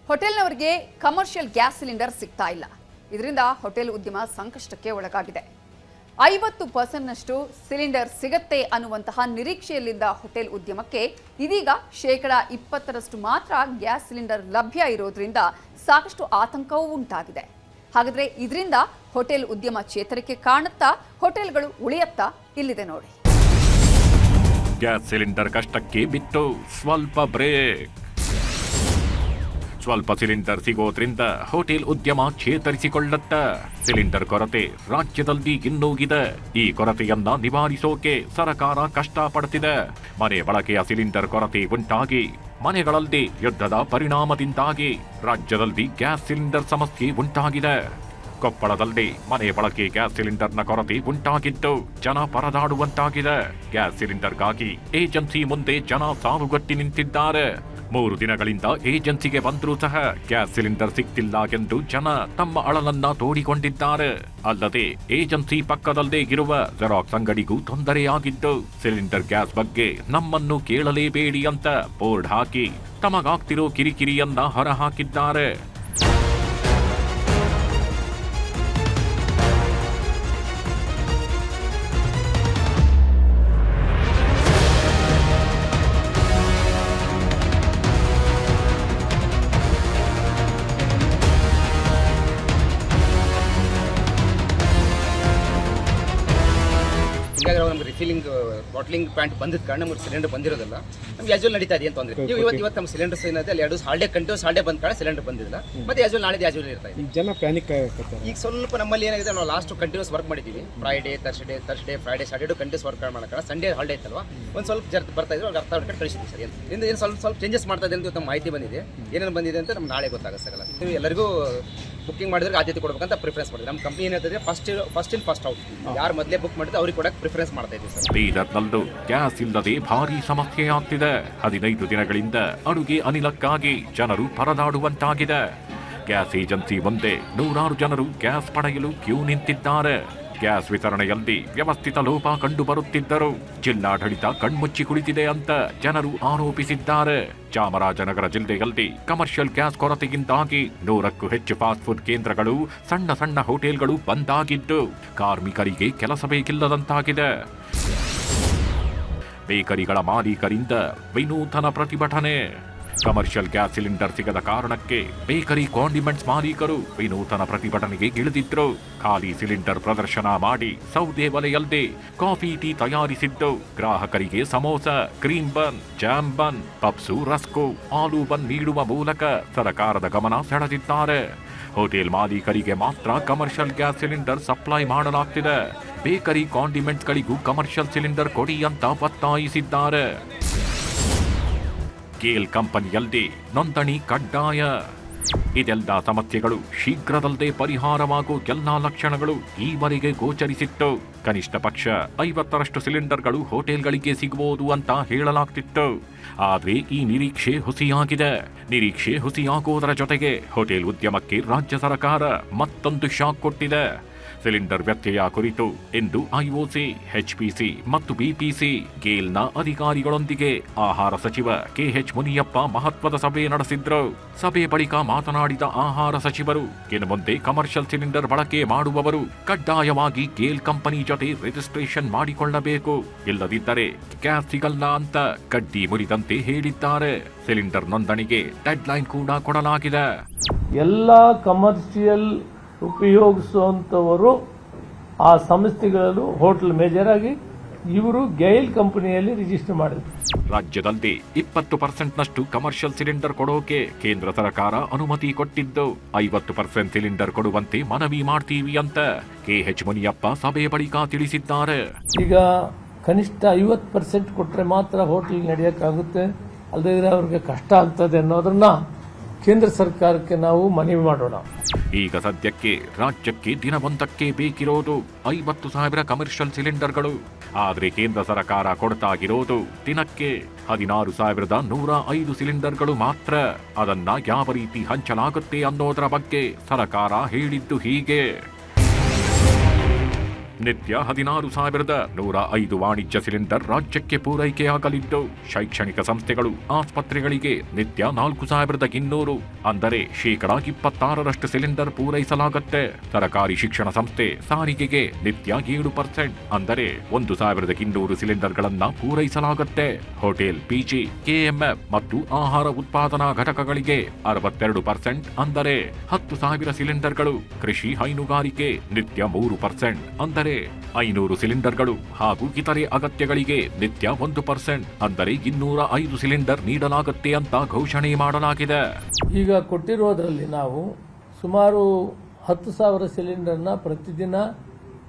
ಹೋಟೆಲ್ನವರಿಗೆ commercial gas cylinder ಸಿಗ್ತಾ ಇಲ್ಲ. ಇದರಿಂದ ಹೋಟೆಲ್ ಉದ್ಯಮ ಸಂಕಷ್ಟಕ್ಕೆ ಒಳಗಾಗಿದೆ. 50%ನಷ್ಟು ಸಿಲಿಂಡರ್ ಸಿಗತ್ತೆ ಅನ್ನುವಂತಹ ನಿರೀಕ್ಷೆಯಲ್ಲಿದ್ದ ಹೋಟೆಲ್ ಉದ್ಯಮಕ್ಕೆ ಇದೀಗ 20% ಮಾತ್ರ ಗ್ಯಾಸ್ ಸಿಲಿಂಡರ್ ಲಭ್ಯ ಇರೋದ್ರಿಂದ ಸಾಕಷ್ಟು ಆತಂಕವೂ ಉಂಟಾಗಿದೆ. ಹಾಗಾದ್ರೆ ಇದರಿಂದ ಹೋಟೆಲ್ ಉದ್ಯಮ ಚೇತರಿಕೆ ಕಾಣುತ್ತಾ, ಹೋಟೆಲ್ಗಳು ಉಳಿಯತ್ತಾ? ಇಲ್ಲಿದೆ ನೋಡಿ. ಗ್ಯಾಸ್ ಸಿಲಿಂಡರ್ ಕಷ್ಟಕ್ಕೆ ಬಿತ್ತು ಸ್ವಲ್ಪ ಬ್ರೇಕ್. ಸ್ವಲ್ಪ ಸಿಲಿಂಡರ್ ಸಿಗೋದ್ರಿಂದ ಹೋಟೆಲ್ ಉದ್ಯಮ ಚೇತರಿಸಿಕೊಳ್ಳುತ್ತ. ಸಿಲಿಂಡರ್ ಕೊರತೆ ರಾಜ್ಯದಲ್ಲಿ ಇನ್ನೂಗಿದೆ. ಈ ಕೊರತೆಯನ್ನ ನಿವಾರಿಸೋಕೆ ಸರ್ಕಾರ ಕಷ್ಟಪಡುತ್ತಿದೆ. ಮನೆ ಬಳಕೆಯ ಸಿಲಿಂಡರ್ ಕೊರತೆ ಉಂಟಾಗಿ ಮನೆಗಳಲ್ಲಿ ಯುದ್ಧದ ಪರಿಣಾಮದಿಂದಾಗಿ ರಾಜ್ಯದಲ್ಲಿ ಗ್ಯಾಸ್ ಸಿಲಿಂಡರ್ ಸಮಸ್ಯೆ ಉಂಟಾಗಿದೆ. ಕೊಪ್ಪಳದಲ್ಲಿ ಮನೆ ಬಳಕೆ ಗ್ಯಾಸ್ ಸಿಲಿಂಡರ್ನ ಕೊರತೆ ಉಂಟಾಗಿದ್ದು ಜನ ಪರದಾಡುವಂತಾಗಿದೆ. ಗ್ಯಾಸ್ ಸಿಲಿಂಡರ್ಗಾಗಿ ಏಜೆನ್ಸಿ ಮುಂದೆ ಜನ ಸಾಲುಗಟ್ಟಿ ನಿಂತಿದ್ದಾರೆ. 3 ದಿನಗಳಿಂದ ಏಜೆನ್ಸಿಗೆ ಬಂದರೂ ಸಹ ಗ್ಯಾಸ್ ಸಿಲಿಂಡರ್ ಸಿಗ್ತಿಲ್ಲ ಎಂದು ಜನ ತಮ್ಮ ಅಳಲನ್ನ ತೋಡಿಕೊಂಡಿದ್ದಾರೆ. ಅಲ್ಲದೆ ಏಜೆನ್ಸಿ ಪಕ್ಕದಲ್ಲೇ ಇರುವ ಜೆರಾಕ್ಸ್ ಅಂಗಡಿಗೂ ತೊಂದರೆಯಾಗಿದ್ದು ಸಿಲಿಂಡರ್ ಗ್ಯಾಸ್ ಬಗ್ಗೆ ನಮ್ಮನ್ನು ಕೇಳಲೇಬೇಡಿ ಅಂತ ಬೋರ್ಡ್ ಹಾಕಿ ತಮಗಾಗ್ತಿರೋ ಕಿರಿಕಿರಿಯನ್ನ ಹೊರಹಾಕಿದ್ದಾರೆ. ನಮ್ಗೆ ರಿಫಿಲಿಂಗ್ ಬಾಟ್ಲಿಂಗ್ ಪ್ಯಾಂಟ್ ಬಂದಿದ್ದ ಕಾರಣ ನಮ್ಗೆ ಸಿಲಿಂಡರ್ ಬಂದಿರೋದಿಲ್ಲ. ನಮ್ಗೆ ಯಾಜುವಲ್ ನಡೀತಾ ಇದೆ ಅಂತ ಅಂದ್ರೆ ನೀವು ಇವತ್ತು ನಮ್ಮ ಸಿಲಿಂಡರ್ಸ್ ಏನಿದೆ ಅಲ್ಲಿ 2 ಹಾಲ್ಡೇ ಕಂಟಿನ್ಯೂಸ್ ಹಾಲ್ಡೇ ಬಂದ ಕಾರಣ ಸಿಲಿಂಡರ್ ಬಂದಿಲ್ಲ. ಮತ್ತೆ ಯಾಜುವಲ್ ನಾಳೆ ಯಾಜುವಲ್ ಇರ್ತಾ ಇದೆ. ಜನ ಪ್ಯಾನಿಕ್ ಆಗ್ತಾರೆ. ಈಗ ಸ್ವಲ್ಪ ನಮ್ಮಲ್ಲಿ ಏನಾಗಿದೆ, ನಾವು ಲಾಸ್ಟ್ ಕಂಟಿನ್ಯೂಸ್ ವರ್ಕ್ ಮಾಡಿದ್ದೀವಿ. Friday Friday Saturday continuous work ಮಾಡೋ ಕಾರಣ ಸಂಡೇ ಹಾಲ್ಡೇ ಇತ್ತಲ್ವಾ, ಒಂದು ಸ್ವಲ್ಪ ಬರ್ತಾ ಇದ್ರು ಅವ್ರಿಗೆ ಅರ್ಥ ಮಾಡ್ಕೊಂಡು ಕಳಿಸಿದ್ವಿ ಸರ್. ಏನು ಸ್ವಲ್ಪ ಚೇಂಜಸ್ ಮಾಡ್ತಾ ಇದೆ ಅಂತ ನಮ್ಮ ಮಾಹಿತಿ ಬಂದಿದೆ. ಏನೇನು ಬಂದಿದೆ ಅಂತ ನಮ್ಗೆ ನಾಳೆ ಗೊತ್ತಾಗಲ್ಲ. ನೀವು ಎಲ್ಲರಿಗೂ ಬುಕ್ಕಿಂಗ್ ಮಾಡಿದ್ರೆ ಆದ್ಯತೆ ಕೊಡಬೇಕಂತ ಪ್ರಿಫರೆನ್ಸ್ ಮಾಡಿದ್ವಿ. ನಮ್ಮ ಕಂಪನಿ ಏನಿದೆ ಫಸ್ಟ್ ಇನ್ ಫಸ್ಟ್ ಔಟ್, ಯಾರು ಮೊದಲೇ ಬುಕ್ ಮಾಡಿದ್ರೆ ಅವ್ರಿಗೆ ಕೊಡಕ್ಕೆ ಪ್ರಿಫರೆನ್ಸ್ ಮಾಡ್ತಾ ಇದ್ದೀವಿ ಸರ್. ಬೀದರ್ನಲ್ಲೂ ಗ್ಯಾಸ್ ಇಲ್ಲದೆ ಭಾರಿ ಸಮಸ್ಯೆಯಾಗ್ತಿದೆ. 15 ದಿನಗಳಿಂದ ಅಡುಗೆ ಅನಿಲಕ್ಕಾಗಿ ಜನರು ಪರದಾಡುವಂತಾಗಿದೆ. ಗ್ಯಾಸ್ ಏಜೆನ್ಸಿ ಮುಂದೆ 100 ಜನರು ಗ್ಯಾಸ್ ಪಡೆಯಲು ಕ್ಯೂ ನಿಂತಿದ್ದಾರೆ. ಗ್ಯಾಸ್ ವಿತರಣೆಯಲ್ಲಿ ವ್ಯವಸ್ಥಿತ ಲೋಪ ಕಂಡು ಬರುತ್ತಿದ್ದರು. ಜಿಲ್ಲಾಡಳಿತ ಕಣ್ಮುಚ್ಚಿ ಕುಳಿತಿದೆ ಅಂತ ಜನರು ಆರೋಪಿಸಿದ್ದಾರೆ. ಚಾಮರಾಜನಗರ ಜಿಲ್ಲೆಯಲ್ಲಿ ಕಮರ್ಷಿಯಲ್ ಗ್ಯಾಸ್ ಕೊರತೆಯಿಂದಾಗಿ 100ಕ್ಕೂ ಹೆಚ್ಚು ಫಾಸ್ಟ್ ಫುಡ್ ಕೇಂದ್ರಗಳು, ಸಣ್ಣ ಹೋಟೆಲ್ಗಳು ಬಂದಾಗಿದ್ದು ಕಾರ್ಮಿಕರಿಗೆ ಕೆಲಸವೇ ಇಲ್ಲದಂತಾಗಿದೆ. ಬೇಕರಿಗಳ ಮಾಲೀಕರಿಂದ ವಿನೂತನ ಪ್ರತಿಭಟನೆ. ಕಮರ್ಷಿಯಲ್ ಗ್ಯಾಸ್ ಸಿಲಿಂಡರ್ ಸಿಗದ ಕಾರಣಕ್ಕೆ ಬೇಕರಿ ಕಾಂಡಿಮೆಂಟ್ಸ್ ಮಾಲೀಕರು ವಿನೂತನ ಪ್ರತಿಭಟನೆಗೆ ಇಳಿದಿದ್ರು. ಖಾಲಿ ಸಿಲಿಂಡರ್ ಪ್ರದರ್ಶನ ಮಾಡಿ ಸೌದೆ ಒಲೆಯಲ್ಲದೆ ಕಾಫಿ ಟೀ ತಯಾರಿಸಿದ್ದು ಗ್ರಾಹಕರಿಗೆ samosa, cream bun, jam bun, puffs, rusk, aloo bun ನೀಡುವ ಮೂಲಕ ಸರ್ಕಾರದ ಗಮನ ಸೆಳೆದಿದ್ದಾರೆ. ಹೋಟೆಲ್ ಮಾಲೀಕರಿಗೆ ಮಾತ್ರ ಕಮರ್ಷಿಯಲ್ ಗ್ಯಾಸ್ ಸಿಲಿಂಡರ್ ಸಪ್ಲೈ ಮಾಡಲಾಗ್ತಿದೆ. ಬೇಕರಿ ಕಾಂಡಿಮೆಂಟ್ಸ್ಗಳಿಗೂ ಕಮರ್ಷಿಯಲ್ ಸಿಲಿಂಡರ್ ಕೊಡಿ ಅಂತ ಒತ್ತಾಯಿಸಿದ್ದಾರೆ. ಗೇಲ್ ಕಂಪನಿಯಲ್ಲಿ ನೋಂದಣಿ ಕಡ್ಡಾಯ. ಇದೆಲ್ಲ ಸಮಸ್ಯೆಗಳು ಶೀಘ್ರದಲ್ಲದೆ ಪರಿಹಾರವಾಗುವ ಎಲ್ಲಾ ಲಕ್ಷಣಗಳು ಈವರೆಗೆ ಗೋಚರಿಸಿತ್ತು. ಕನಿಷ್ಠ ಪಕ್ಷ 50ರಷ್ಟು ಸಿಲಿಂಡರ್ಗಳು ಹೋಟೆಲ್ಗಳಿಗೆ ಸಿಗಬಹುದು ಅಂತ ಹೇಳಲಾಗ್ತಿತ್ತು. ಆದರೆ ಈ ನಿರೀಕ್ಷೆ ಹುಸಿಯಾಗಿದೆ. ನಿರೀಕ್ಷೆ ಹುಸಿಯಾಗುವುದರ ಜೊತೆಗೆ ಹೋಟೆಲ್ ಉದ್ಯಮಕ್ಕೆ ರಾಜ್ಯ ಸರ್ಕಾರ ಮತ್ತೊಂದು ಶಾಕ್ ಕೊಟ್ಟಿದೆ. ಸಿಲಿಂಡರ್ ವ್ಯತ್ಯಯ ಕುರಿತು ಇಂದು ಐಒಸಿ, ಎಚ್ಪಿಸಿ ಮತ್ತು ಬಿಪಿಸಿ ಗೇಲ್ನ ಅಧಿಕಾರಿಗಳೊಂದಿಗೆ ಆಹಾರ ಸಚಿವ ಕೆಎಚ್ ಮುನಿಯಪ್ಪ ಮಹತ್ವದ ಸಭೆ ನಡೆಸಿದ್ರು. ಸಭೆ ಬಳಿಕ ಮಾತನಾಡಿದ ಆಹಾರ ಸಚಿವರು, ಇನ್ನು ಮುಂದೆ ಕಮರ್ಷಿಯಲ್ ಸಿಲಿಂಡರ್ ಬಳಕೆ ಮಾಡುವವರು ಕಡ್ಡಾಯವಾಗಿ ಗೇಲ್ ಕಂಪನಿ ಜೊತೆ ರಿಜಿಸ್ಟ್ರೇಷನ್ ಮಾಡಿಕೊಳ್ಳಬೇಕು, ಇಲ್ಲದಿದ್ದರೆ ಗ್ಯಾಸ್ ಸಿಗಲ್ಲ ಅಂತ ಕಡ್ಡಿ ಮುರಿದಂತೆ ಹೇಳಿದ್ದಾರೆ. ಸಿಲಿಂಡರ್ ನೋಂದಣಿಗೆ ಡೆಡ್ ಲೈನ್ ಕೂಡ ಕೊಡಲಾಗಿದೆ. ಎಲ್ಲ ಕಮರ್ಷಿಯಲ್ ಉಪಯೋಗಿಸುವಂಥವರು ಆ ಸಂಸ್ಥೆಗಳಲ್ಲೂ ಹೋಟೆಲ್ ಮೇಜರ್ ಆಗಿ ಇವರು ಗೈಲ್ ಕಂಪನಿಯಲ್ಲಿ ರಿಜಿಸ್ಟರ್ ಮಾಡಿದ್ರು. ರಾಜ್ಯದಲ್ಲಿ 20%ನಷ್ಟು ಕಮರ್ಷಿಯಲ್ ಸಿಲಿಂಡರ್ ಕೊಡೋಕೆ ಕೇಂದ್ರ ಸರ್ಕಾರ ಅನುಮತಿ ಕೊಟ್ಟಿದ್ದು 50% ಸಿಲಿಂಡರ್ ಕೊಡುವಂತೆ ಮನವಿ ಮಾಡ್ತೀವಿ ಅಂತ ಕೆಎಚ್ ಮುನಿಯಪ್ಪ ಸಭೆ ಬಳಿಕ ತಿಳಿಸಿದ್ದಾರೆ. ಈಗ ಕನಿಷ್ಠ 50% ಕೊಟ್ಟರೆ ಮಾತ್ರ ಹೋಟೆಲ್ ನಡೆಯೋಕ್ಕಾಗುತ್ತೆ, ಅಲ್ಲದೆ ಅವ್ರಿಗೆ ಕಷ್ಟ ಆಗ್ತದೆ ಅನ್ನೋದನ್ನ ಕೇಂದ್ರ ಸರ್ಕಾರಕ್ಕೆ ನಾವು ಮನವಿ ಮಾಡೋಣ. ಈಗ ಸದ್ಯಕ್ಕೆ ರಾಜ್ಯಕ್ಕೆ ದಿನವೊಂದಕ್ಕೆ ಬೇಕಿರೋದು 50,000 ಕಮರ್ಷಿಯಲ್ ಸಿಲಿಂಡರ್ಗಳು. ಆದರೆ ಕೇಂದ್ರ ಸರ್ಕಾರ ಕೊಡ್ತಾಗಿರೋದು ದಿನಕ್ಕೆ 16,105 ಸಿಲಿಂಡರ್ಗಳು ಮಾತ್ರ. ಅದನ್ನ ಯಾವ ರೀತಿ ಹಂಚಲಾಗುತ್ತೆ ಅನ್ನೋದರ ಬಗ್ಗೆ ಸರ್ಕಾರ ಹೇಳಿದ್ದು ಹೀಗೆ. ನಿತ್ಯ 16,105 ವಾಣಿಜ್ಯ ಸಿಲಿಂಡರ್ ರಾಜ್ಯಕ್ಕೆ ಪೂರೈಕೆಯಾಗಲಿದ್ದು ಶೈಕ್ಷಣಿಕ ಸಂಸ್ಥೆಗಳು ಆಸ್ಪತ್ರೆಗಳಿಗೆ ನಿತ್ಯ 4,200 ಅಂದರೆ ಶೇಕಡಾ 26ರಷ್ಟು ಸಿಲಿಂಡರ್ ಪೂರೈಸಲಾಗುತ್ತೆ. ಸರಕಾರಿ ಶಿಕ್ಷಣ ಸಂಸ್ಥೆ ಸಾರಿಗೆಗೆ ನಿತ್ಯ 7% ಅಂದರೆ 1,200 ಸಿಲಿಂಡರ್ಗಳನ್ನ ಪೂರೈಸಲಾಗುತ್ತೆ. ಹೋಟೆಲ್, ಪಿಜಿ, ಕೆಎಂಎಫ್ ಮತ್ತು ಆಹಾರ ಉತ್ಪಾದನಾ ಘಟಕಗಳಿಗೆ 62% ಅಂದರೆ 10,000 ಸಿಲಿಂಡರ್ಗಳು. ಕೃಷಿ ಹೈನುಗಾರಿಕೆ ನಿತ್ಯ 3% ಅಂದರೆ 500 ಸಿಲಿಂಡರ್ಗಳು ಹಾಗೂ ಇತರೆ ಅಗತ್ಯಗಳಿಗೆ ನಿತ್ಯ 1% ಅಂದರೆ 205 ಸಿಲಿಂಡರ್ ನೀಡಲಾಗುತ್ತೆ ಅಂತ ಘೋಷಣೆ ಮಾಡಲಾಗಿದೆ. ಈಗ ಕೊಟ್ಟಿರೋದ್ರಲ್ಲಿ ನಾವು ಸುಮಾರು 10,000 ಸಿಲಿಂಡರ್ನ ಪ್ರತಿದಿನ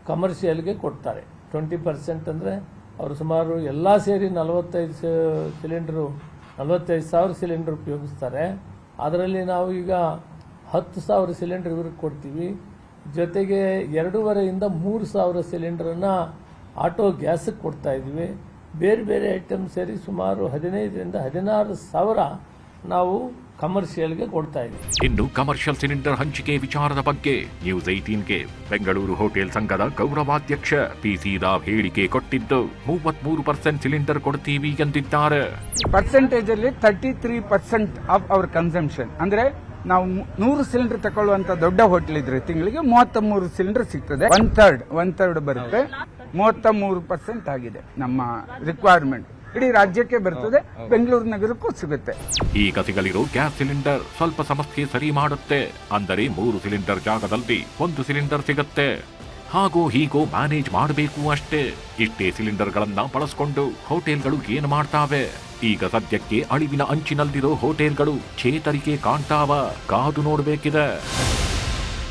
ಕಮರ್ಷಿಯಲ್ಗೆ ಕೊಡ್ತಾರೆ. 20% ಅಂದರೆ ಅವರು ಸುಮಾರು ಎಲ್ಲ ಸೇರಿ 45,000 ಸಿಲಿಂಡರ್ ಉಪಯೋಗಿಸ್ತಾರೆ. ಅದರಲ್ಲಿ ನಾವು ಈಗ 10,000 ಸಿಲಿಂಡರ್ ಇವ್ರಿಗೆ ಕೊಡ್ತೀವಿ. ಜೊತೆಗೆ 2,500 ಇಂದ 3,000 ಸಿಲಿಂಡರನ್ನ ಆಟೋ ಗ್ಯಾಸಿಗೆ ಕೊಡ್ತಾ ಇದ್ದೀವಿ. ಬೇರೆ ಬೇರೆ ಐಟಮ್ ಸೇರಿ ಸುಮಾರು 15,000 ಇಂದ 16,000 ನಾವು ಕಮರ್ಷಿಯಲ್ಗೆ ಕೊಡ್ತಾ ಇದ್ದೀವಿ. ಇನ್ನು ಕಮರ್ಷಿಯಲ್ ಸಿಲಿಂಡರ್ ಹಂಚಿಕೆ ವಿಚಾರದ ಬಗ್ಗೆ ನ್ಯೂಸ್ 18ಗೆ ಬೆಂಗಳೂರು ಹೋಟೆಲ್ ಸಂಘದ ಗೌರವಾಧ್ಯಕ್ಷ ಪಿಸಿ ರಾವ್ ಹೇಳಿಕೆ ಕೊಟ್ಟಿದ್ದು 33% ಸಿಲಿಂಡರ್ ಕೊಡ್ತೀವಿ ಎಂದಿದ್ದಾರೆ. ಪರ್ಸೆಂಟೇಜ್ ಅಲ್ಲಿ 33% ಆಫ್ ಅವರ್ ಕನ್ಸಂಪ್ಷನ್ ಅಂದ್ರೆ ನಾವು 100 ಸಿಲಿಂಡರ್ ತಗೊಳ್ಳುವಂತ ದೊಡ್ಡ ಹೋಟೆಲ್ ಇದ್ರೆ ತಿಂಗಳಿಗೆ 33 ಸಿಲಿಂಡರ್ ಸಿಗ್ತದೆ. ಒನ್ ಥರ್ಡ್ ಬರುತ್ತೆ. 33% ಆಗಿದೆ ನಮ್ಮ ರಿಕ್ವೈರ್ಮೆಂಟ್. ಇಡೀ ರಾಜ್ಯಕ್ಕೆ ಬರ್ತದೆ, ಬೆಂಗಳೂರು ನಗರಕ್ಕೂ ಸಿಗುತ್ತೆ. ಈಗ ಸಿಗಲಿರೋ ಗ್ಯಾಸ್ ಸಿಲಿಂಡರ್ ಸ್ವಲ್ಪ ಸಮಸ್ಯೆ ಸರಿ ಮಾಡುತ್ತೆ. ಅಂದರೆ 3 ಸಿಲಿಂಡರ್ ಜಾಗದಲ್ಲಿ 1 ಸಿಲಿಂಡರ್ ಸಿಗುತ್ತೆ. ಹಾಗೂ ಹೀಗೋ ಮ್ಯಾನೇಜ್ ಮಾಡಬೇಕು ಅಷ್ಟೇ. ಇಷ್ಟೇ ಸಿಲಿಂಡರ್ಗಳನ್ನ ಬಳಸಿಕೊಂಡು ಹೋಟೆಲ್ಗಳು ಏನು ಮಾಡ್ತಾವೆ? ಈಗ ಸದ್ಯಕ್ಕೆ ಅಳಿವಿನ ಅಂಚಿನಲ್ಲಿರೋ ಹೋಟೆಲ್ಗಳು ಚೇತರಿಕೆ ಕಾಣ್ತಾವ? ಕಾದು ನೋಡಬೇಕಿದೆ.